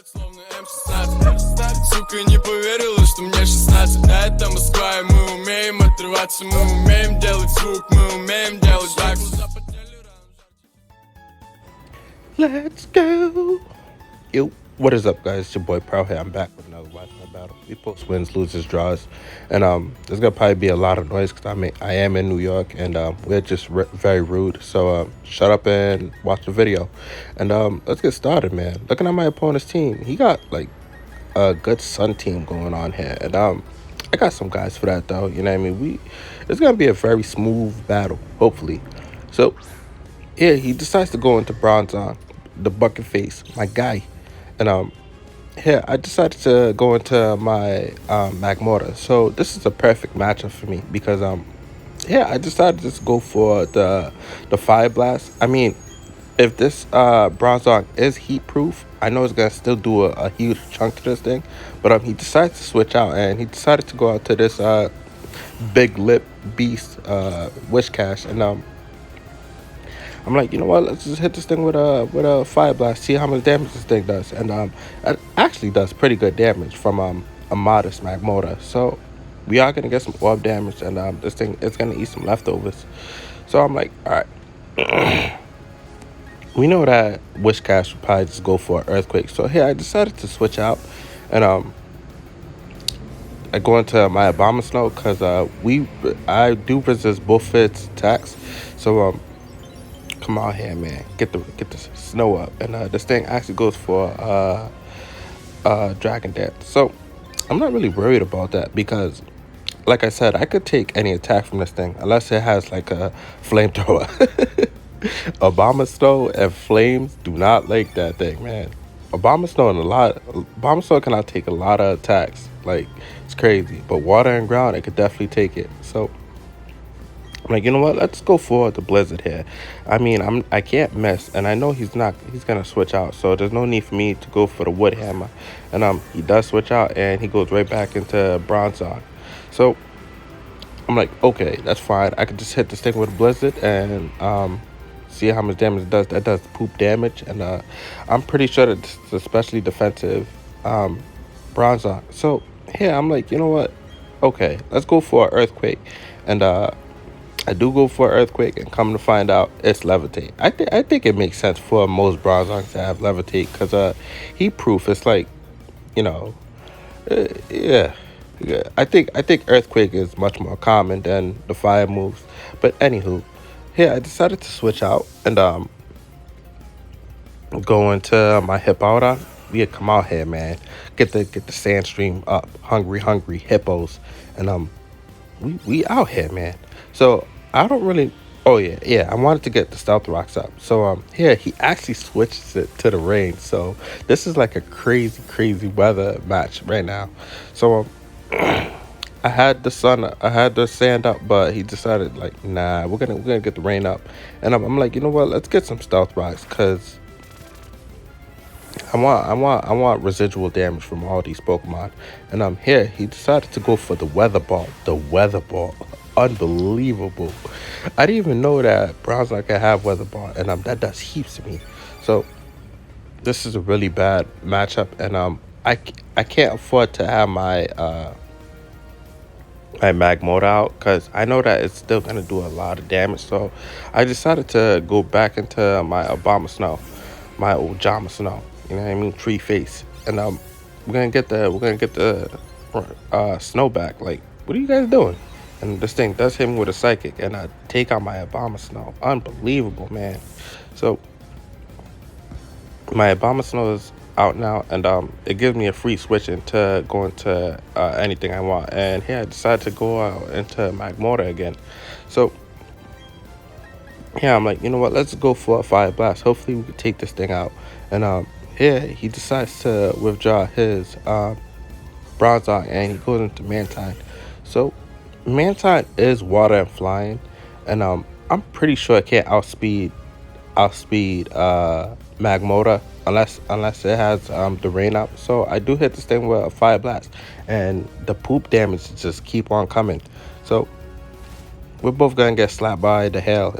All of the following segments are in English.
Словно М16. Сука, не поверила, что мне 16. А это Москва, и мы умеем отрываться. Мы умеем делать звук, мы умеем делать так. Let's go. Yo, what is up, guys? It's your boy Prwell'Z here. I'm back with another Wi-Fi battle. We post wins, loses, draws, and there's gonna probably be a lot of noise because I am in New York, and we're just very rude. So shut up and watch the video, and let's get started, man. Looking at my opponent's team, he got like a good Sun team going on here, and I got some guys for that though. You know what I mean? It's gonna be a very smooth battle, hopefully. So yeah, he decides to go into Bronzong, the bucket face, my guy. And here I decided to go into my Magmortar. So this is a perfect matchup for me because yeah, I decided to just go for the Fire Blast. I mean, if this Bronzong is heat proof, I know it's gonna still do a huge chunk to this thing, but he decided to switch out and he decided to go out to this big lip beast Wish Cash. And I'm like, you know what? Let's just hit this thing with a Fire Blast, see how much damage this thing does, and it actually does pretty good damage from a modest Magmortar. So we are gonna get some orb damage, and this thing is gonna eat some leftovers. So I'm like, all right. We know that Wish Cash would probably just go for an Earthquake. So here I decided to switch out, and I go into my Abomasnow because I do resist both its attacks. So come out here, man. Get the snow up, and this thing actually goes for Dragon Dance. So I'm not really worried about that because, like I said, I could take any attack from this thing unless it has like a flamethrower. Abomasnow and flames do not like that thing, man. Abomasnow cannot take a lot of attacks. Like, it's crazy. But water and ground, it could definitely take it. So I'm like, you know what? Let's go for the Blizzard here. I mean, I can't miss, and I know he's gonna switch out, so there's no need for me to go for the Wood Hammer. And he does switch out, and he goes right back into Bronzong. So I'm like, okay, that's fine. I could just hit this thing with a Blizzard and see how much damage it does. That does poop damage, and I'm pretty sure that it's especially defensive Bronzong. So here I'm like, you know what? Okay, let's go for an Earthquake, and I do go for Earthquake, and come to find out it's Levitate. I think it makes sense for most Bronzongs to have Levitate because heat proof. It's like, you know, yeah. I think Earthquake is much more common than the fire moves. But anywho, here I decided to switch out and go into my Hippowdon. Yeah, come out here, man. Get the Sandstream up. Hungry hippos, and we out here, man. So I don't really. Oh yeah. I wanted to get the Stealth Rocks up. So here he actually switches it to the rain. So this is like a crazy weather match right now. So I had the sand up, but he decided like, nah, we're gonna get the rain up. And I'm like, you know what? Let's get some Stealth Rocks because I want residual damage from all these Pokemon. And here he decided to go for the Weather Ball. The Weather Ball. Unbelievable. I didn't even know that Bronzong could have Weather Ball, and that does heaps to me. So this is a really bad matchup, and I can't afford to have my Magmortar out because I know that it's still gonna do a lot of damage. So I decided to go back into my Abomasnow, my Ojama, you know what I mean, Tree Face, and we're gonna get the snow back. Like, what are you guys doing? And this thing does hit me with a Psychic, and I take out my Abomasnow. Unbelievable, man. So my Abomasnow is out now, and it gives me a free switch into going to anything I want. And here I decided to go out into Magmortar again. So yeah, I'm like, you know what? Let's go for a Fire Blast. Hopefully we can take this thing out. And here he decides to withdraw his Bronzong, and he goes into Mantine. So Mantine is water and flying, and I'm pretty sure it can't outspeed Magmortar unless it has the rain up. So I do hit this thing with a Fire Blast, and the poop damage just keep on coming. So we're both gonna get slapped by the hail.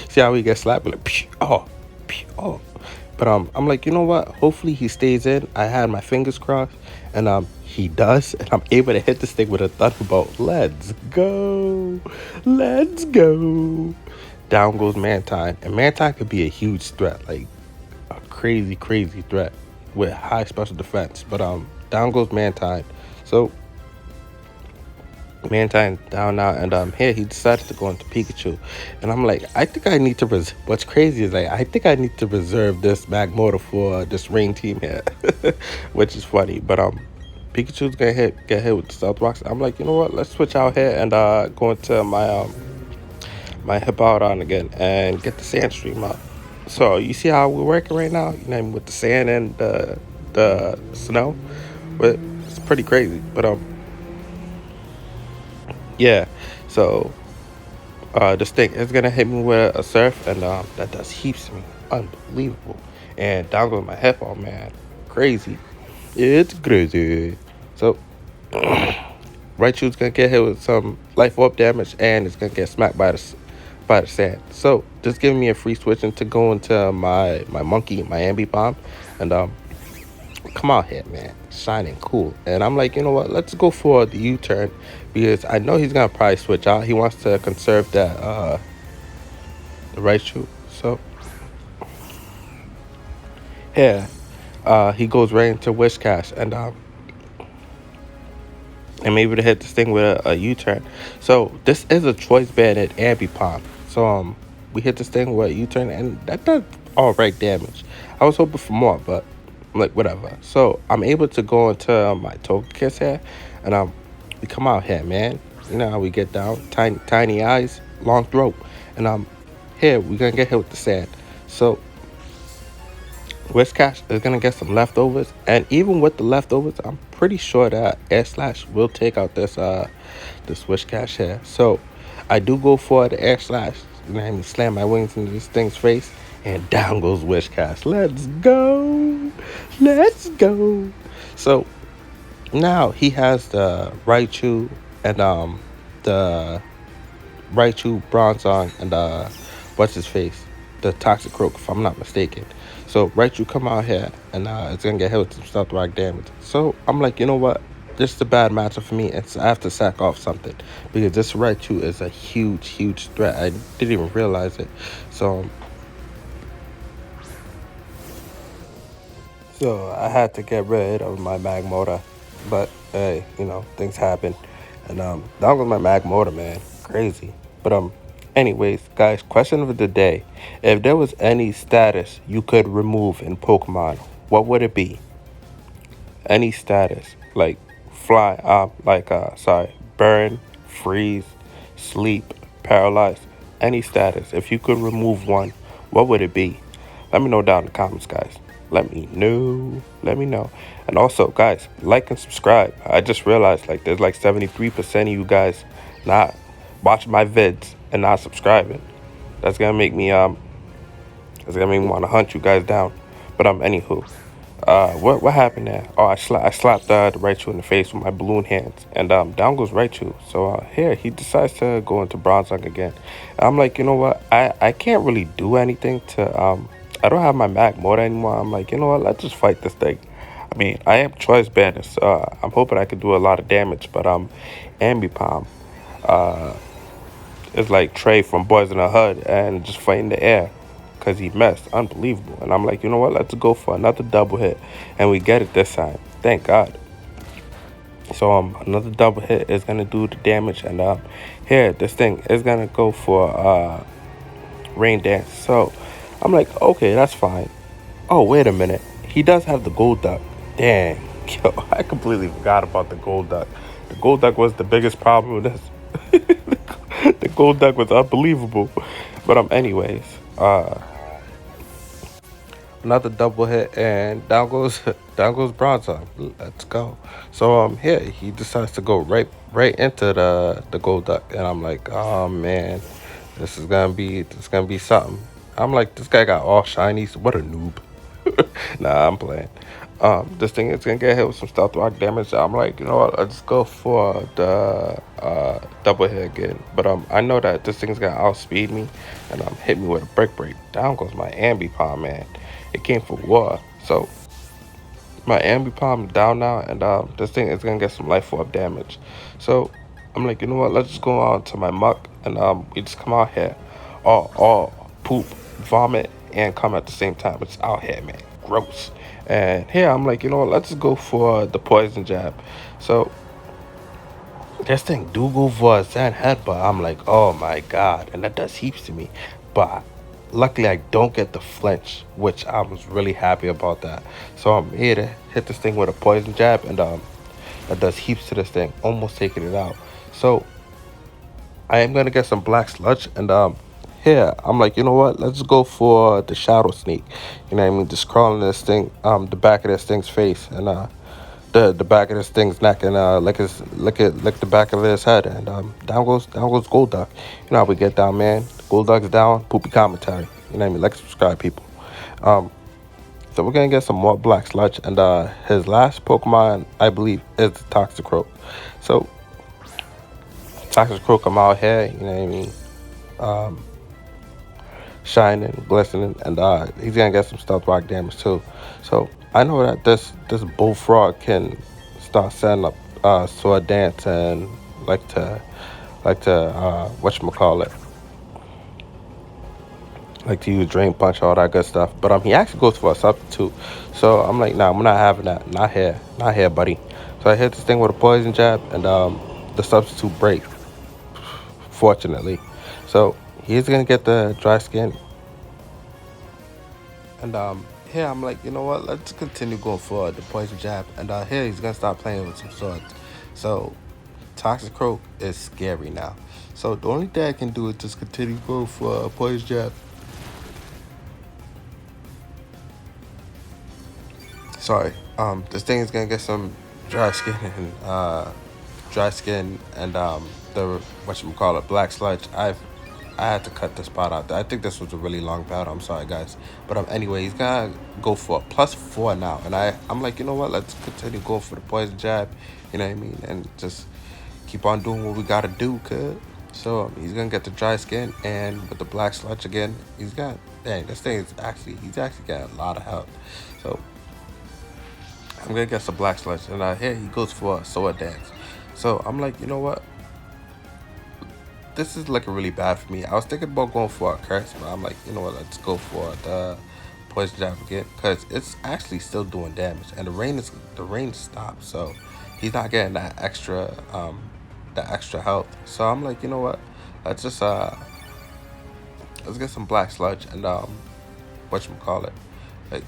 See how we get slapped? Like, oh, But I'm like, you know what? Hopefully he stays in. I had my fingers crossed, and he does, and I'm able to hit this thing with a thunderbolt. Let's go, let's go. Down goes Mantine, and Mantine could be a huge threat, like a crazy, crazy threat with high special defense. But down goes Mantine. So Mantine down now, and here he decided to go into Pikachu, and I'm like, I think I need to. What's crazy is like I think I need to reserve this mag motor for this rain team here, which is funny. But Pikachu's gonna get hit with the Stealth Rocks. I'm like, you know what? Let's switch out here and go into my Hippowdon again and get the Sand Stream out. So you see how we're working right now? You know, with the sand and the snow, but it's pretty crazy. But yeah, so this thing is gonna hit me with a surf, and that does heaps to me, unbelievable. And down goes my headphone, man, crazy, it's crazy. So Raichu's gonna get hit with some life orb damage, and it's gonna get smacked by the sand. So just giving me a free switch into go into my monkey, my Ambipom, and come out here, man, shining cool. And I'm like, you know what? Let's go for the U-turn because I know he's gonna probably switch out. He wants to conserve that the Raichu. So yeah, he goes right into Wish Cash, and I'm able to hit this thing with a U-turn. So this is a choice banded Ambipom. So we hit this thing with a U-turn, and that does all right damage. I was hoping for more, but I'm like, whatever. So I'm able to go into my Togekiss here, and we come out here, man. You know how we get down, tiny eyes, long throat, and here we're gonna get hit with the sand. So Whiscash is gonna get some leftovers, and even with the leftovers, I'm pretty sure that Air Slash will take out this Whiscash here. So I do go for the Air Slash. You know what I mean? Slam my wings into this thing's face, and down goes Whiscash. Let's go, let's go. So now he has the Raichu and the Raichu, Bronzong, and what's his face, the Toxicroak, if I'm not mistaken. So Raichu come out here, and it's gonna get hit with some Stealth Rock damage. So I'm like, you know what? This is a bad matchup for me, and I have to sack off something because this Raichu is a huge, huge threat. I didn't even realize it. So I had to get rid of my mag motor, but hey, you know, things happen, and down with my mag motor, man, crazy. But anyways, guys, question of the day: if there was any status you could remove in Pokemon, what would it be? Any status, like fly, burn, freeze, sleep, paralyze, any status. If you could remove one, what would it be? Let me know down in the comments, guys. Let me know. Let me know. And also, guys, like and subscribe. I just realized, like, there's like 73% of you guys not watching my vids and not subscribing. That's gonna make me want to hunt you guys down. But anywho, what happened there? Oh, I slapped the Raichu in the face with my balloon hands, and down goes Raichu. So here he decides to go into Bronzong again. And I'm like, you know what? I can't really do anything to I don't have my mag motor anymore. I'm like, you know what? Let's just fight this thing. I mean, I am choice banded, so I'm hoping I could do a lot of damage. But Ambipom is like Trey from Boys in the Hood and just fighting the air because he messed. Unbelievable. And I'm like, you know what? Let's go for another double hit, and we get it this time. Thank God. So another double hit is gonna do the damage, and here this thing is gonna go for Rain Dance. So I'm like, okay, that's fine. Oh, wait a minute. He does have the Gold Duck. Dang. Yo, I completely forgot about the Gold Duck. The Gold Duck was the biggest problem with this. The Gold Duck was unbelievable. But anyways, another double hit, and down goes Bronzong. Let's go. So here he decides to go right into the Gold Duck, and I'm like, oh man, this is gonna be something. I'm like, this guy got all shinies. What a noob. Nah, I'm playing. This thing is gonna get hit with some Stealth Rock damage. I'm like, you know what? Let's go for the double hit again. But I know that this thing's gonna outspeed me, and hit me with a brick break. Down goes my Ambipom, man. It came for war. So my ambi palm down now, and this thing is gonna get some life orb damage. So I'm like, you know what? Let's just go on to my muck, and we just come out here, all poop, vomit, and come at the same time. It's out here, man, gross. And here I'm like, you know what? Let's just go for the poison jab. So this thing do go for a Zen head, but I'm like, oh my god, and that does heaps to me. But luckily, I don't get the flinch, which I was really happy about that. So I'm here to hit this thing with a poison jab, and that does heaps to this thing, almost taking it out. So I am gonna get some black sludge, and here I'm like, you know what? Let's go for the shadow sneak. You know what I mean? Just crawling this thing, the back of this thing's face, and the back of this thing's neck, and lick the back of his head, and down goes Gold Duck. You know how we get down, man. Gold Duck's down, poopy commentary. You know what I mean? Like, subscribe, people. So we're gonna get some more black sludge, and his last Pokemon, I believe, is the Toxicroak. So Toxicroak, I'm out here. You know what I mean? Shining, glistening, and he's gonna get some stealth rock damage too. So I know that this bullfrog can start setting up sword dance and like to whatchamacallit, like to use drain punch, all that good stuff. But he actually goes for a substitute. So I'm like, nah, I'm not having that. Not here, buddy. So I hit this thing with a poison jab, and the substitute break, fortunately. So he's gonna get the dry skin, and here I'm like, you know what? Let's continue going for the poison jab, and here he's gonna start playing with some swords. So Toxicroak is scary now. So the only thing I can do is just continue going for a poison jab. Sorry, this thing is gonna get some dry skin, and the whatchamacallit, black sludge. I had to cut this part out. I think this was a really long battle. I'm sorry, guys. But anyway, he's gonna go for a +4 now, and I'm like, you know what? Let's continue going for the poison jab. You know what I mean? And just keep on doing what we gotta do, cuz. So he's gonna get the dry skin, and with the black sludge again, he's got, dang, this thing is he's actually got a lot of health. So I'm gonna get some black sludge, and here he goes for a sword dance. So I'm like, you know what? This is looking really bad for me. I was thinking about going for a curse, but I'm like, you know what? Let's go for the poison jab again, because it's actually still doing damage, and the rain stopped, so he's not getting that extra health. So I'm like, you know what? Let's just let's get some black sludge, and whatchamacallit, like,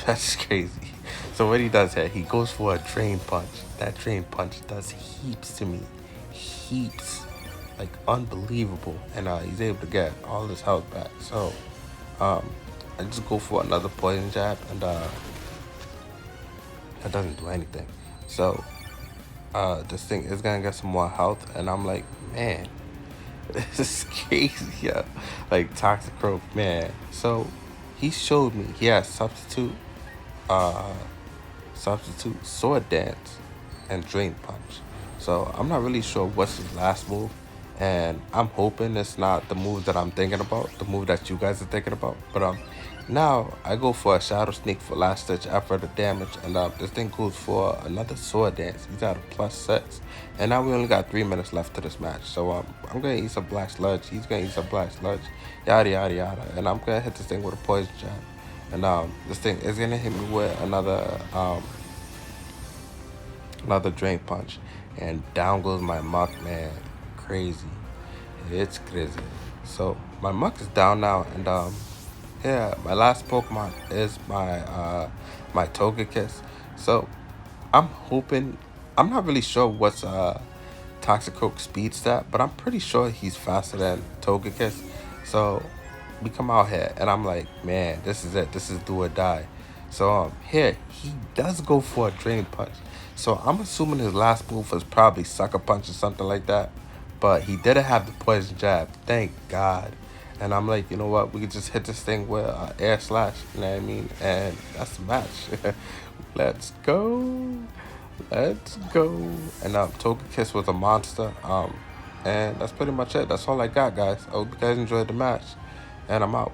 that's crazy. So what he does here, he goes for a drain punch. That drain punch does heaps to me, heaps, like unbelievable, and he's able to get all his health back. So I just go for another poison jab, and that doesn't do anything. So this thing is gonna get some more health, and I'm like, man, this is crazy, yeah. Like, Toxicroak, man. So he showed me he has substitute sword dance and drain punch. So I'm not really sure what's his last move, and I'm hoping it's not the move that I'm thinking about, the move that you guys are thinking about. But now I go for a shadow sneak for last ditch after the damage, and this thing goes for another sword dance. He's at a +6, and now we only got 3 minutes left to this match. So I'm gonna eat some black sludge. He's gonna eat some black sludge, yada yada yada, and I'm gonna hit this thing with a poison jab. And this thing is gonna hit me with another drain punch, and down goes my muck, man. Crazy, it's crazy. So my muck is down now, and yeah, my last Pokemon is my Togekiss. So I'm hoping, I'm not really sure what's Toxicroak speed stat, but I'm pretty sure he's faster than Togekiss. So we come out here, and I'm like, man, this is it. This is do or die. So here he does go for a drain punch. So I'm assuming his last move was probably sucker punch or something like that. But he didn't have the poison jab, thank God. And I'm like, you know what? We could just hit this thing with air slash. You know what I mean? And that's the match. Let's go. Let's go. And Togekiss was a monster. And that's pretty much it. That's all I got, guys. I hope you guys enjoyed the match. And I'm out.